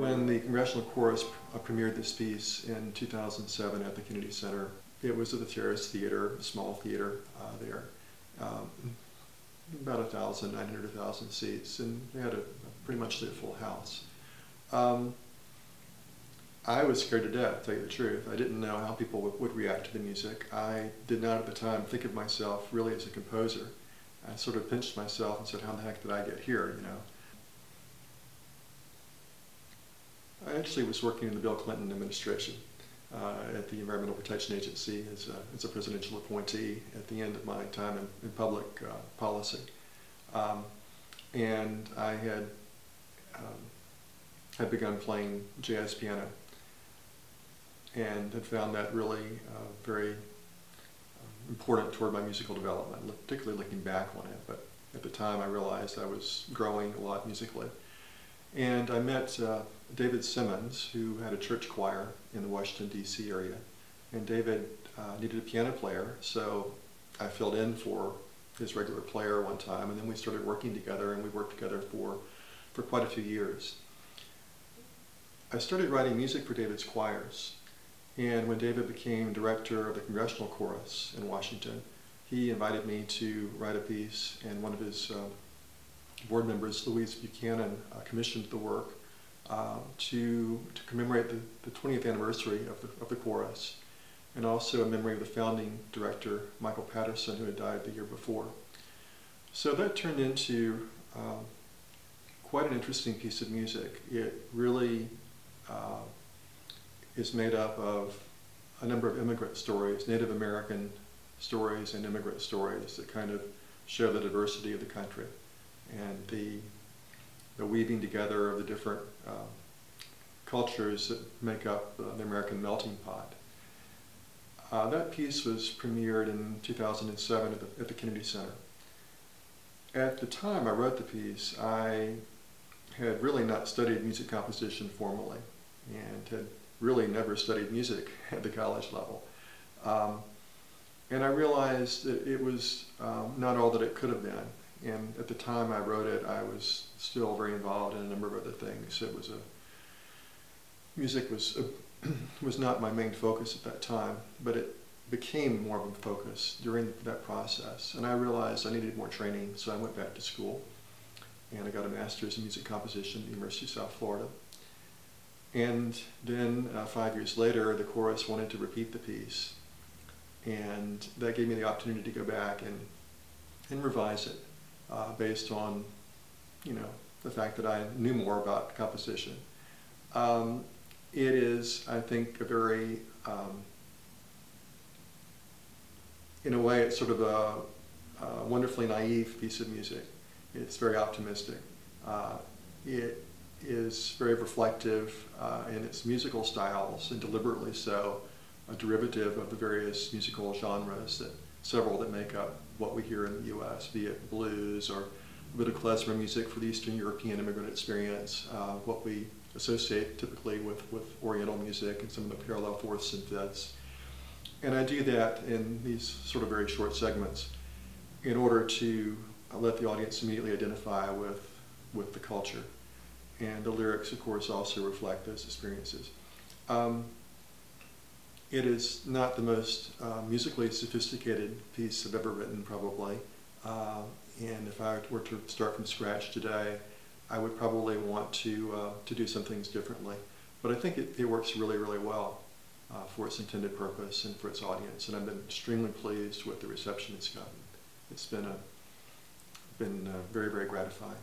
When the Congressional Chorus premiered this piece in 2007 at the Kennedy Center, it was at the Terrace Theater, a small theater there, about 900, 1,000 seats, and we had a pretty much a full house. I was scared to death, to tell you the truth. I didn't know how people would react to the music. I did not at the time think of myself really as a composer. I sort of pinched myself and said, how the heck did I get here, you know? I actually was working in the Bill Clinton administration at the Environmental Protection Agency as a presidential appointee at the end of my time in public policy. And I had begun playing jazz piano and had found that really very important toward my musical development, particularly looking back on it. But at the time I realized I was growing a lot musically. And I met David Simmons, who had a church choir in the Washington, D.C. area. And David needed a piano player, so I filled in for his regular player one time, and then we started working together, and we worked together for quite a few years. I started writing music for David's choirs, and when David became director of the Congressional Chorus in Washington, he invited me to write a piece, and one of his board members, Louise Buchanan, commissioned the work to commemorate the 20th anniversary of the chorus, and also in memory of the founding director, Michael Patterson, who had died the year before. So that turned into quite an interesting piece of music. It really is made up of a number of immigrant stories, Native American stories and immigrant stories that kind of show the diversity of the country and the weaving together of the different cultures that make up the American melting pot. That piece was premiered in 2007 at the Kennedy Center. At the time I wrote the piece, I had really not studied music composition formally and had really never studied music at the college level. And I realized that it was not all that it could have been. And at the time I wrote it, I was still very involved in a number of other things. Music was not my main focus at that time, but it became more of a focus during that process. And I realized I needed more training, so I went back to school. And I got a master's in music composition at the University of South Florida. And then 5 years later, the chorus wanted to repeat the piece. And that gave me the opportunity to go back and revise it based on, you know, the fact that I knew more about composition. It is, I think, a very, in a way, it's sort of a wonderfully naive piece of music. It's very optimistic. It is very reflective in its musical styles, and deliberately so, a derivative of the various musical genres, several that make up what we hear in the U.S., be it blues or a bit of klezmer music for the Eastern European immigrant experience, what we associate typically with Oriental music and some of the parallel fourths and fifths. And I do that in these sort of very short segments in order to let the audience immediately identify with the culture. And the lyrics, of course, also reflect those experiences. It is not the most musically sophisticated piece I've ever written, probably. And if I were to start from scratch today, I would probably want to do some things differently. But I think it works really, really well for its intended purpose and for its audience. And I've been extremely pleased with the reception it's gotten. It's been very, very gratifying.